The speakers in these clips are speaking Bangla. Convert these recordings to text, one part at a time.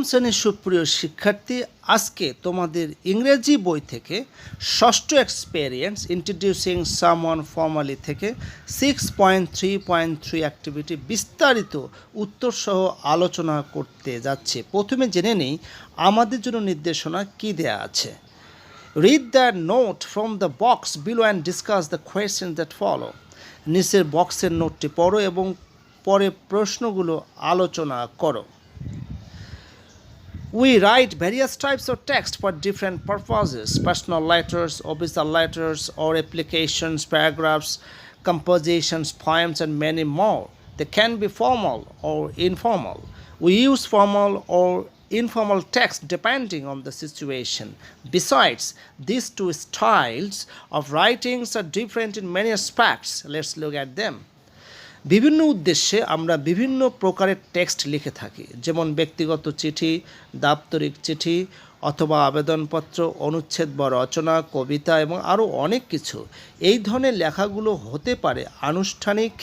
শ্রেণীর সুপ্রিয় শিক্ষার্থী, আজকে তোমাদের ইংরেজি বই থেকে ষষ্ঠ এক্সপেরিয়েন্স ইন্ট্রোডিউসিং সামওয়ান ফর্মালি থেকে 6.3.3 অ্যাক্টিভিটি বিস্তারিত উত্তরসহ আলোচনা করতে যাচ্ছে। প্রথমে জেনে নেই আমাদের জন্য নির্দেশনা কী দেয়া আছে। Read the note from the box below and discuss the question that follow. নিচের বক্সের নোটটি পড়ো এবং পরে প্রশ্নগুলো আলোচনা করো। We write various types of text for different purposes: personal letters, official letters, or applications, paragraphs, compositions, poems, and many more. They can be formal or informal. We use formal or informal text depending on the situation. Besides, these two styles of writings are different in many aspects. Let's look at them. বিভিন্ন উদ্দেশ্যে আমরা বিভিন্ন প্রকারের টেক্সট লিখে থাকি, যেমন ব্যক্তিগত চিঠি, দাপ্তরিক চিঠি অথবা আবেদনপত্র, অনুচ্ছেদ বা রচনা, কবিতা এবং আরও অনেক কিছু। এই ধরনের লেখাগুলো হতে পারে আনুষ্ঠানিক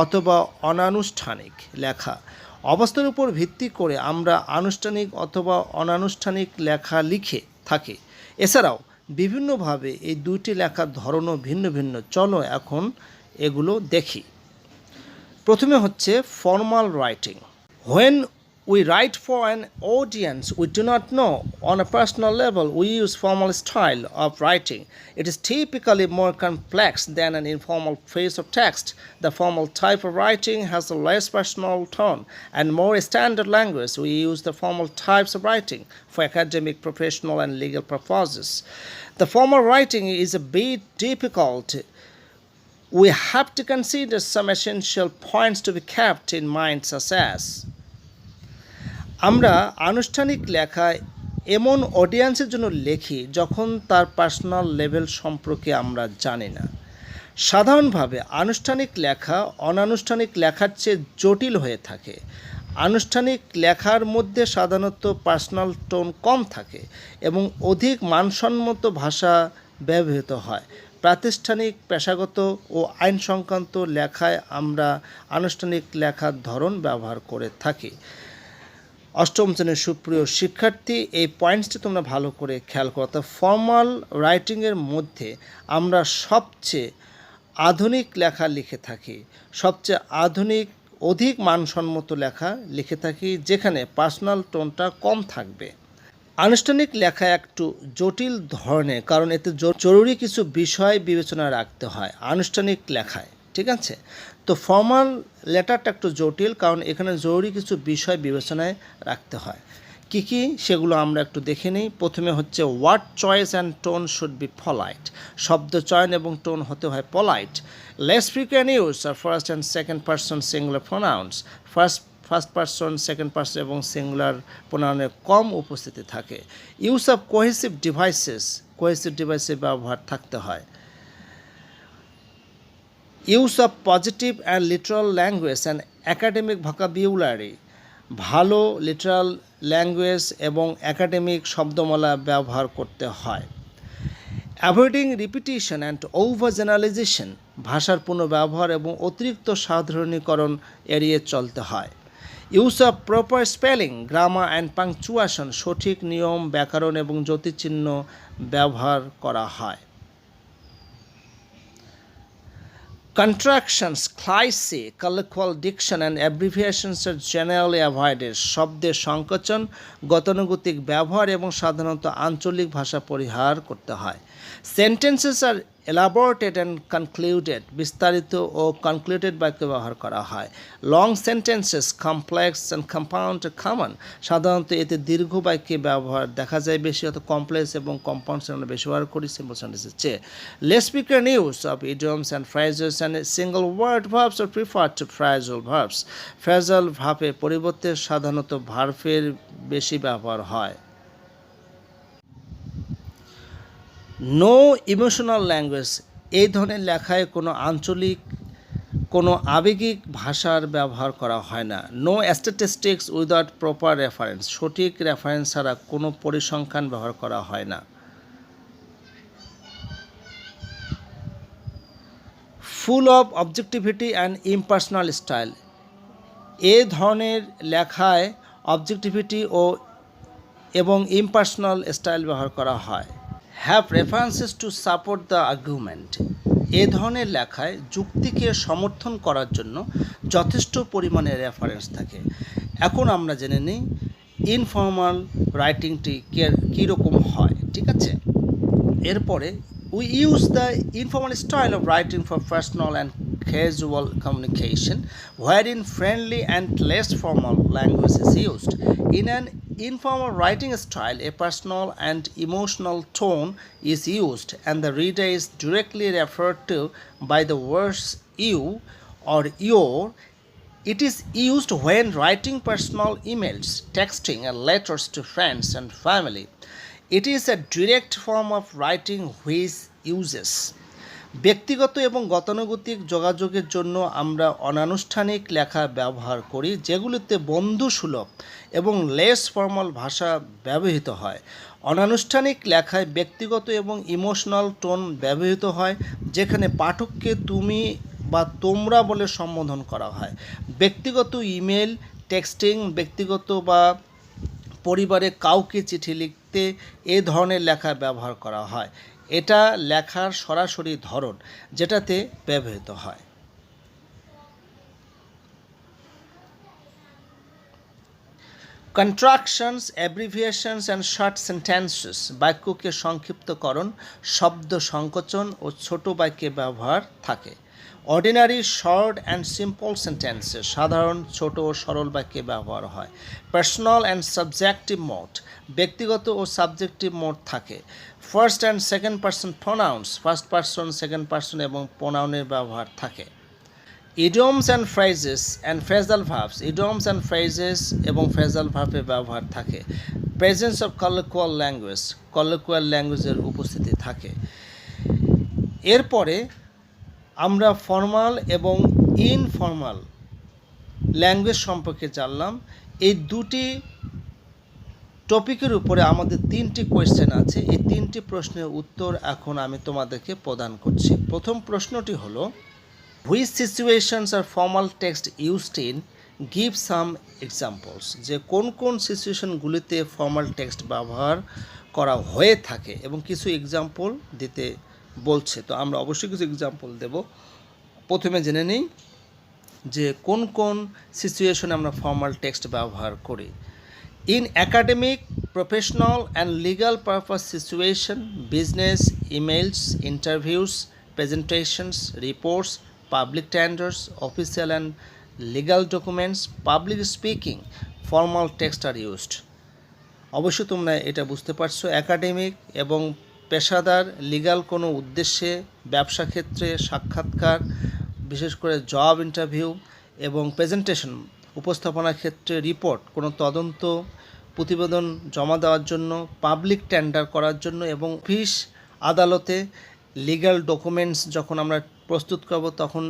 অথবা অনানুষ্ঠানিক লেখা। অবস্থার উপর ভিত্তি করে আমরা আনুষ্ঠানিক অথবা অনানুষ্ঠানিক লেখা লিখে থাকি। এছাড়াও বিভিন্নভাবে এই দুইটি লেখার ধরনও ভিন্ন ভিন্ন। চলো এখন এগুলো দেখি। প্রথমে হচ্ছে formal writing. When we write for an audience we do not know on a personal level, we use formal style of writing. It is typically more complex than an informal phrase of text. The formal type of writing has a less personal tone and more standard language. We use the formal types of writing for academic, professional, and legal purposes. The formal writing is a bit difficult. We have to consider some essential points to be kept in mind, such as আমরা আনুষ্ঠানিক লেখা এমন অডিয়েন্সের জন্য লিখি যখন তার পার্সোনাল লেভেল সম্পর্কে আমরা জানি না। সাধারণভাবে আনুষ্ঠানিক লেখা অনানুষ্ঠানিক লেখার চেয়ে জটিল হয়ে থাকে। আনুষ্ঠানিক লেখার মধ্যে সাধারণত পার্সোনাল টোন কম থাকে এবং অধিক মানসম্মত ভাষা ব্যবহৃত হয়। প্রাতিষ্ঠানিক, পেশাগত ও আইন সংক্রান্ত লেখায় আমরা আনুষ্ঠানিক লেখার ধরন ব্যবহার করে থাকি। অষ্টম শ্রেণীর সুপ্রিয় শিক্ষার্থী, এই পয়েন্টসটি তোমরা ভালো করে খেয়াল করো। তো ফর্মাল রাইটিংয়ের মধ্যে আমরা সবচেয়ে আধুনিক লেখা লিখে থাকি, সবচেয়ে আধুনিক অধিক মানসম্মত লেখা লিখে থাকি, যেখানে পার্সোনাল টোনটা কম থাকবে। আনুষ্ঠানিক লেখা একটু জটিল ধরনের, কারণ এতে জরুরি কিছু বিষয় বিবেচনায় রাখতে হয় আনুষ্ঠানিক লেখায়, ঠিক আছে। তো ফর্মাল লেটারটা একটু জটিল, কারণ এখানে জরুরি কিছু বিষয় বিবেচনায় রাখতে হয়। কী কী সেগুলো আমরা একটু দেখে নিই। প্রথমে হচ্ছে word choice and tone should be polite. শব্দ চয়ন এবং টোন হতে হয় polite. Less frequent use are first and second person singular pronouns. First person, second person এবং সিঙ্গুলার প্রোনাউনের কম উপস্থিতি থাকে। ইউজ অফ কোহেসিভ ডিভাইসের ব্যবহার থাকতে হয়। Use of positive and literal language and academic vocabulary. ভালো লিটারাল ল্যাঙ্গুয়েজ এবং একাডেমিক শব্দমালা ব্যবহার করতে হয়। Avoiding repetition and over generalisation. ভাষার পুনর্ব্যবহার এবং অতিরিক্ত সাধারণীকরণ এড়িয়ে চলতে হয়। Use of proper spelling, grammar and punctuation. সঠিক নিয়ম, ব্যাকরণ এবং জ্যোতিচিহ্ন ব্যবহার করা হয়। Contractions, cliché, colloquial diction and abbreviations are generally avoided. শব্দের সংকোচন, গতানুগতিক ব্যবহার এবং সাধারণত আঞ্চলিক ভাষা পরিহার করতে হয়। Sentences are elaborated and concluded. বিস্তারিত ও কনক্লুডেড বাক্য ব্যবহার করা হয়। Long sentences, complex and compound common. সাধারণত এতে দীর্ঘ বাক্যে ব্যবহার দেখা যায় বেশি, অত কমপ্লেক্স এবং কম্পাউন্ড আমরা বেশি ব্যবহার করি সিম্পল সেন্টেন্সের চেয়ে। Less frequent use of idioms and phrases and single word verbs are preferred to phrasal verbs. Phrasal ভার্বের পরিবর্তে সাধারণত ভার্বের বেশি ব্যবহার হয়। No emotional language. এই ধরনের লেখায় কোনো আঞ্চলিক, কোনো আবেগিক ভাষার ব্যবহার করা হয় না। No statistics without proper reference. সঠিক রেফারেন্স ছাড়া কোনো পরিসংখ্যান ব্যবহার করা হয় না। Full of objectivity and impersonal style. এ ধরনের লেখায় অবজেক্টিভিটি ও এবং ইম্পার্সোনাল স্টাইল ব্যবহার করা হয়। Have references to support the argument, এ ধরনের লেখায় যুক্তিকে সমর্থন করার জন্য যথেষ্ট পরিমাণে রেফারেন্স থাকে। এখন আমরা জেনে নিই ইনফর্মাল রাইটিংটি কীরকম হয়, ঠিক আছে। এরপরে we use the informal style of writing for personal and casual communication, wherein friendly and less formal language is used. In an informal writing style, a personal and emotional tone is used, and the reader is directly referred to by the words you or your. It is used when writing personal emails, texting, and letters to friends and family. It is a direct form of writing which uses ব্যক্তিগত এবং গতানুগতিক যোগাযোগের জন্য আমরা অনানুষ্ঠানিক লেখা ব্যবহার করি, যেগুলিতে বন্ধুসুলভ এবং লেস ফর্মাল ভাষা ব্যবহৃত হয়। অনানুষ্ঠানিক লেখায় ব্যক্তিগত এবং ইমোশনাল টোন ব্যবহৃত হয়, যেখানে পাঠককে তুমি বা তোমরা বলে সম্বোধন করা হয়। ব্যক্তিগত ইমেল, টেক্সটিং, ব্যক্তিগত বা পরিবারে কাউকে চিঠি লিখতে এ ধরনের লেখা ব্যবহার করা হয়। এটা লেখার সরাসরি ধরন যেটাতে ব্যবহৃত হয়। কন্ট্রাকশনস, অ্যাব্রিভিয়েশনস অ্যান্ড শর্ট সেন্টেন্সেস, বাক্যকে সংক্ষিপ্তকরণ, শব্দ সংকোচন ও ছোট বাক্যে ব্যবহার থাকে। Ordinary short and simple sentences, সাধারণ ছোট ও সরল বাক্যে ব্যবহার হয়। পার্সোনাল অ্যান্ড সাবজেক্টিভ মোড, ব্যক্তিগত ও সাবজেক্টিভ মোড থাকে। First and second person pronounce, first person, second person এবং প্রোনাউনের ব্যবহার থাকে। Idioms and phrases and phrasal verbs, idioms and phrases এবং ফ্রেজাল ভার্বের ব্যবহার থাকে। প্রেজেন্স অফ কলিকুয়াল ল্যাঙ্গুয়েজ, কলিকুয়াল ল্যাঙ্গুয়েজের উপস্থিতি থাকে। এরপরে আমরা ফর্মাল এবং ইনফর্মাল ল্যাঙ্গুয়েজ সম্পর্কে জানলাম। এই দুটি টপিকের উপরে আমাদের 3টি কোয়েশ্চেন আছে। এই 3টি প্রশ্নের উত্তর এখন আমি তোমাদেরকে প্রদান করছি। প্রথম প্রশ্নটি হলো, which situations are formal text used in, give some examples, যে কোন কোন সিচুয়েশনগুলিতে ফর্মাল টেক্সট ব্যবহার করা হয়ে থাকে এবং কিছু এক্সাম্পল দিতে বলছে। তো আমরা অবশ্যই কিছু এক্সাম্পল দেব। প্রথমে জেনে নিই যে কোন কোন সিচুয়েশনে আমরা ফর্মাল টেক্সট ব্যবহার করি। In academic, professional and legal purpose situation, business, emails, interviews, presentations, reports, public tenders, official and legal documents, public speaking, formal text are used. অবশ্যই তোমরা এটা বুঝতে পারছো। একাডেমিক এবং পেশাদার, লিগাল কোনো উদ্দেশ্যে, ব্যবসা ক্ষেত্রে, সাক্ষাৎকার, বিশেষ করে জব ইন্টারভিউ, এবং প্রেজেন্টেশন, উপস্থাপনার ক্ষেত্রে, রিপোর্ট, কোনো তদন্ত প্রতিবেদন জমা দেওয়ার জন্য, পাবলিক টেন্ডার করার জন্য, এবং অফিস আদালতে লিগ্যাল ডকুমেন্টস যখন আমরা প্রস্তুত করব তখন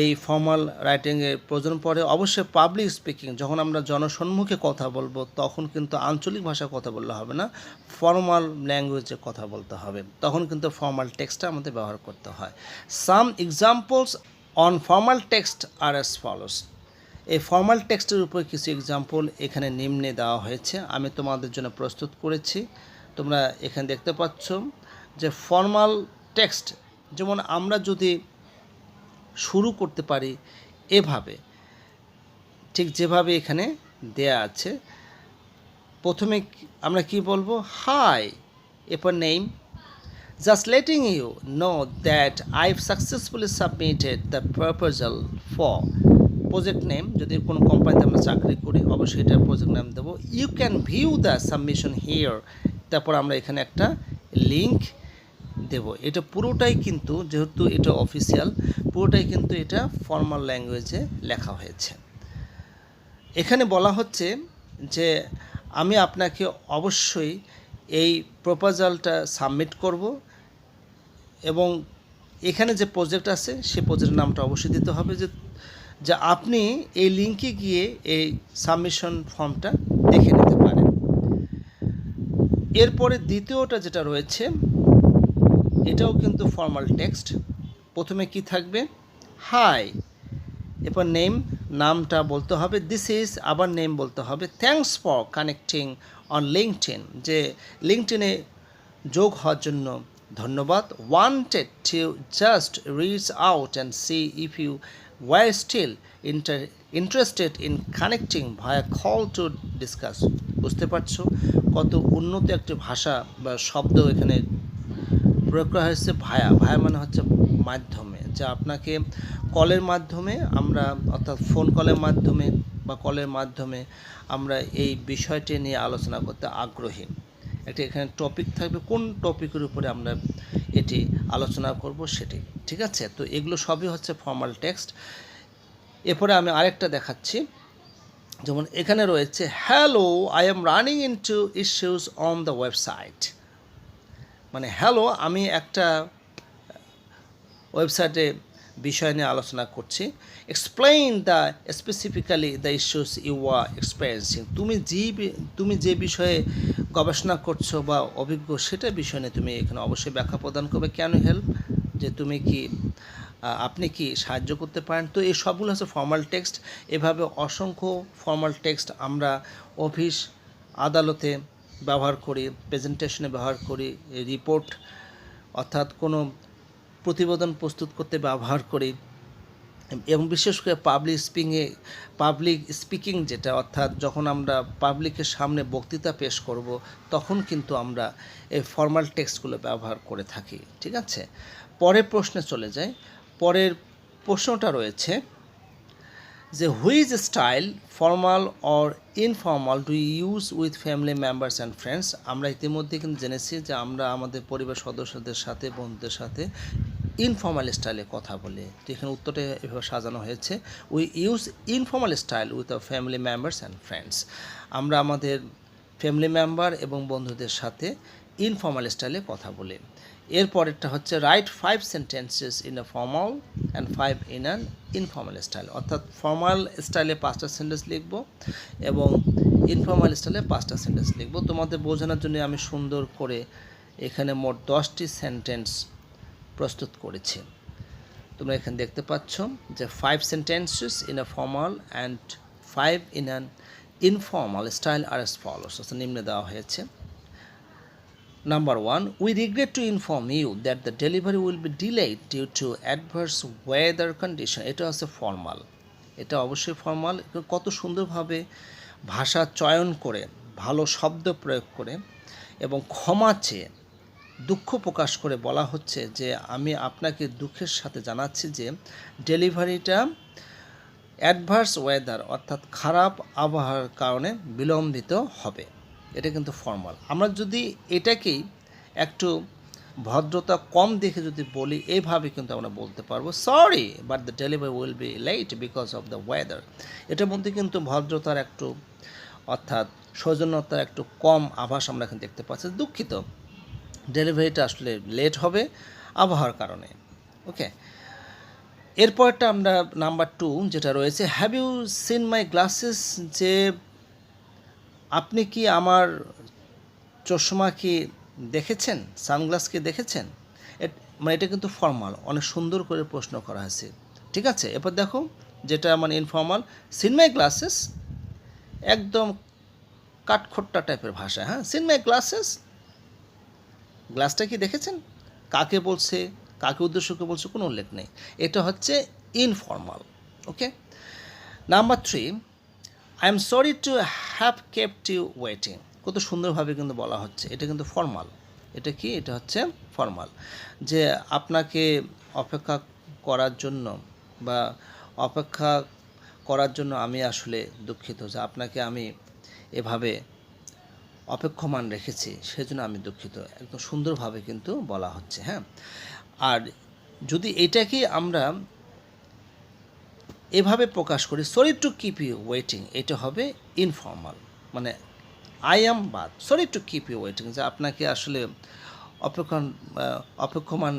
এই ফর্মাল রাইটিংয়ের প্রয়োজন পড়ে। অবশ্যই পাবলিক স্পিকিং, যখন আমরা জনসম্মুখে কথা বলবো তখন কিন্তু আঞ্চলিক ভাষায় কথা বললে হবে না, ফর্মাল ল্যাঙ্গুয়েজে কথা বলতে হবে, তখন কিন্তু ফর্মাল টেক্সটটা আমাদের ব্যবহার করতে হয়। Some examples on formal text are as follows, এই ফর্মাল টেক্সটের উপর কিছু এক্সাম্পল এখানে নিম্নে দেওয়া হয়েছে, আমি তোমাদের জন্য প্রস্তুত করেছি। তোমরা এখানে দেখতে পাচ্ছ যে ফর্মাল টেক্সট, যেমন আমরা যদি শুরু করতে পারি এভাবে, ঠিক যেভাবে এখানে দেয়া আছে। প্রথমে আমরা কি বলবো, হাই, এরপর name, just letting you know that I've successfully submitted the proposal for, project name, যদি কোনো কোম্পানিতে আমরা চাকরি করি অবশ্যই এটা প্রজেক্ট নেম দেবো। You can view the submission here, তারপর আমরা এখানে একটা লিঙ্ক দেব। এটা পুরোটাই কিন্তু, যেহেতু এটা অফিসিয়াল, পুরোটাই কিন্তু এটা ফর্মাল ল্যাঙ্গুয়েজে লেখা হয়েছে। এখানে বলা হচ্ছে যে আমি আপনাকে অবশ্যই এই প্রপোজালটা সাবমিট করব, এবং এখানে যে প্রজেক্ট আছে সেই প্রজেক্টের নামটা অবশ্যই দিতে হবে, যে আপনি এই লিঙ্কে গিয়ে এই সাবমিশন ফর্মটা দেখে নিতে পারেন। এরপরে দ্বিতীয়টা যেটা রয়েছে, এটাও কিন্তু ফর্মাল টেক্সট। প্রথমে কি থাকবে, হাই, এরপর নেম, নামটা বলতে হবে, দিস ইজ আবার নেম বলতে হবে, thanks for connecting on LinkedIn, যে লিঙ্কডইনে যোগ হওয়ার জন্য ধন্যবাদ, wanted to just reach out and see if you were still interested in connecting via call to discuss. বুঝতে পারছো কত উন্নত একটি ভাষা বা শব্দ এখানে প্রয়োগ করা হয়েছে। ভায়া, ভায়া মানে হচ্ছে মাধ্যমে, যা আপনাকে কলের মাধ্যমে আমরা, অর্থাৎ ফোন কলের মাধ্যমে বা কলের মাধ্যমে আমরা এই বিষয়টি নিয়ে আলোচনা করতে আগ্রহী। একটি এখানে টপিক থাকবে, কোন টপিকের উপরে আমরা এটি আলোচনা করব সেটি, ঠিক আছে। তো এগুলো সবই হচ্ছে ফর্মাল টেক্সট। এরপরে আমি আরেকটা দেখাচ্ছি, যেমন এখানে রয়েছে hello I am running into issues on the website, মানে হ্যালো আমি একটা ওয়েবসাইটে বিষয় নিয়ে আলোচনা করছি, explain the specifically the issues you are experiencing, তুমি যে বিষয়ে গবেষণা করছো বা অভিজ্ঞ সেটা বিষয় নিয়ে তুমি এখানে অবশ্যই ব্যাখ্যা প্রদান করবে। ক্যান ইউ হেল্প, যে তুমি কি আপনি কি সাহায্য করতে পারেন। তো এই সবগুলো হচ্ছে ফর্মাল টেক্সট। এভাবে অসংখ্য ফর্মাল টেক্সট আমরা অফিস আদালতে ব্যবহার করি, প্রেজেন্টেশনে ব্যবহার করি, রিপোর্ট অর্থাৎ কোনো প্রতিবেদন প্রস্তুত করতে ব্যবহার করি, এবং বিশেষ করে পাবলিক স্পিকিং যেটা, অর্থাৎ যখন আমরা পাবলিকের সামনে বক্তৃতা পেশ করব তখন কিন্তু আমরা এই ফর্মাল টেক্সটগুলো ব্যবহার করে থাকি, ঠিক আছে। পরের প্রশ্নে চলে যাই। পরের প্রশ্নটা রয়েছে যে which style formal or informal do use with family members and friends. আমরা ইতিমধ্যে কিন্তু জেনেছি যে আমরা আমাদের পরিবার সদস্যদের সাথে, বন্ধুদের সাথে ইনফর্মাল স্টাইলে কথা বলি। তো এখানে উত্তরটা এভাবে সাজানো হয়েছে, we use informal style with our family members and friends. আমরা আমাদের ফ্যামিলি মেম্বার এবং বন্ধুদের সাথে ইনফর্মাল স্টাইলে কথা বলি। এরপরেরটা হচ্ছে right 5 sentences in a formal and 5 in an informal style, অর্থাৎ ফর্মাল স্টাইলে 5টা সেন্টেন্স লিখব এবং ইনফর্মাল স্টাইলে 5টা সেন্টেন্স লিখব। তোমাদের বোঝানোর জন্য আমি সুন্দর করে এখানে মোট 10টি সেন্টেন্স প্রস্তুত করেছি। তোমরা এখানে দেখতে পাচ্ছ যে 5 sentences in a formal and 5 in an informal style are as follows, নিম্নে দেওয়া হয়েছে। Number 1, we regret to inform you that the delivery will be delayed due to adverse weather condition. এটা হচ্ছে ফর্মাল, এটা অবশ্যই ফর্মাল। কত সুন্দরভাবে ভাষা চয়ন করে, ভালো শব্দ প্রয়োগ করে এবং ক্ষমা চেয়ে দুঃখ প্রকাশ করে বলা হচ্ছে যে আমি আপনাকে দুঃখের সাথে জানাচ্ছি যে ডেলিভারিটা অ্যাডভার্স ওয়েদার অর্থাৎ খারাপ আবহাওয়ার কারণে বিলম্বিত হবে। এটা কিন্তু ফর্মাল। আমরা যদি এটাকেই একটু ভদ্রতা কম দেখে যদি বলি, এইভাবে কিন্তু আমরা বলতে পারবো sorry but the delivery will be late because of the weather. এটার মধ্যে কিন্তু ভদ্রতার একটু অর্থাৎ সৌজন্যতার একটু কম আভাস আমরা এখানে দেখতে পাচ্ছি। দুঃখিত, ডেলিভারিটা আসলে লেট হবে আবহাওয়ার কারণে। ওকে, এরপরটা আমরা নাম্বার 2 যেটা রয়েছে, have you seen my glasses, যে আপনি কি আমার চশমা কি দেখেছেন, সানগ্লাস কি দেখেছেন। মানে এটা কিন্তু ফর্মাল, অনেক সুন্দর করে প্রশ্ন করা হয়েছে, ঠিক আছে। এরপর দেখো যেটা মানে ইনফর্মাল, সিন মাই গ্লাসেস, একদম কাঠখোট্টা টাইপের ভাষা। হ্যাঁ, সিন মাই গ্লাসেস, গ্লাসটা কি দেখেছেন, কাকে বলছে, কাকে উদ্দেশ্য করে বলছে, কোনো উল্লেখ নেই। এটা হচ্ছে informal. Okay, number 3, I am sorry to have kept you waiting. কত সুন্দরভাবে কিন্তু বলা হচ্ছে, এটা কিন্তু ফর্মাল। এটা কি, এটা হচ্ছে ফর্মাল, যে আপনাকে অপেক্ষা করার জন্য বা অপেক্ষা করার জন্য আমি আসলে দুঃখিত, যে আপনাকে আমি এভাবে অপেক্ষমান রেখেছি সেজন্য আমি দুঃখিত। একদম সুন্দরভাবে কিন্তু বলা হচ্ছে। হ্যাঁ, আর যদি এটাকে আমরা এভাবে প্রকাশ করি, sorry to keep you waiting, এটা হবে ইনফর্মাল। মানে I am bad sorry to keep you waiting, যে আপনাকে আসলে অপেক্ষমান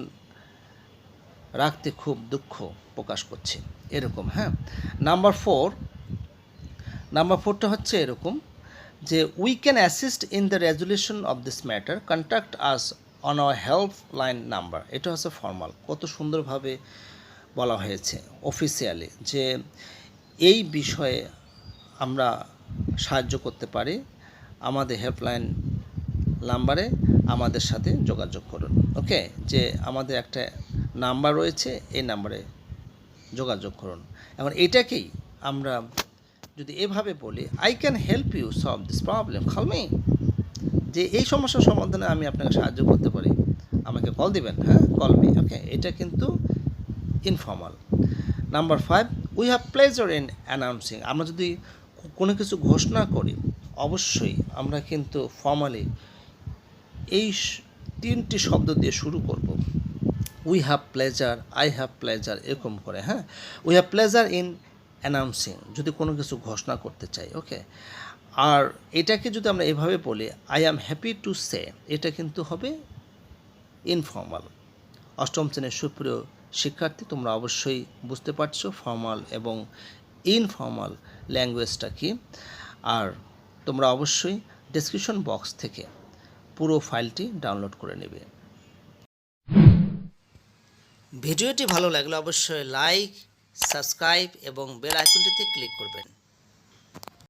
রাখতে খুব দুঃখ প্রকাশ করছি, এরকম। হ্যাঁ, নাম্বার 4টা হচ্ছে এরকম যে we can assist in the resolution of this matter, contact us on our helpline number. এটা হচ্ছে ফর্মাল, কত সুন্দরভাবে বলা হয়েছে অফিসিয়ালি, যে এই বিষয়ে আমরা সাহায্য করতে পারি। আমাদের হেল্পলাইন নাম্বারে আমাদের সাথে যোগাযোগ করুন। ওকে, যে আমাদের একটা নাম্বার রয়েছে, এই নাম্বারে যোগাযোগ করুন। এখন এটাকেই আমরা যদি এভাবে বলি, I can help you solve this problem, call me, যে এই সমস্যার সমাধানে আমি আপনাকে সাহায্য করতে পারি, আমাকে কল দিবেন, হ্যাঁ, কল মি। ওকে, এটা কিন্তু informal. Number 5, we have pleasure in announcing. আমরা যদি কোনো কিছু ঘোষণা করি, অবশ্যই আমরা কিন্তু ফর্মালি এই 3টি শব্দ দিয়ে শুরু করব। We have pleasure, I have pleasure, এরকম করে, হ্যাঁ। We have pleasure in announcing, যদি কোনো কিছু ঘোষণা করতে চাই। ওকে, আর এটাকে যদি আমরা এভাবে বলি, I am happy to say, এটা কিন্তু হবে ইনফর্মাল। অষ্টম শ্রেণীর সুপ্রিয় শিক্ষার্থী, তোমরা অবশ্যই বুঝতে পারছো ফর্মাল এবং ইনফর্মাল ল্যাঙ্গুয়েজটা কী। আর তোমরা অবশ্যই ডেসক্রিপশন বক্স থেকে পুরো ফাইলটি ডাউনলোড করে নেবে। ভিডিওটি ভালো লাগলে অবশ্যই লাইক, সাবস্ক্রাইব এবং বেল আইকনটিতে ক্লিক করবেন।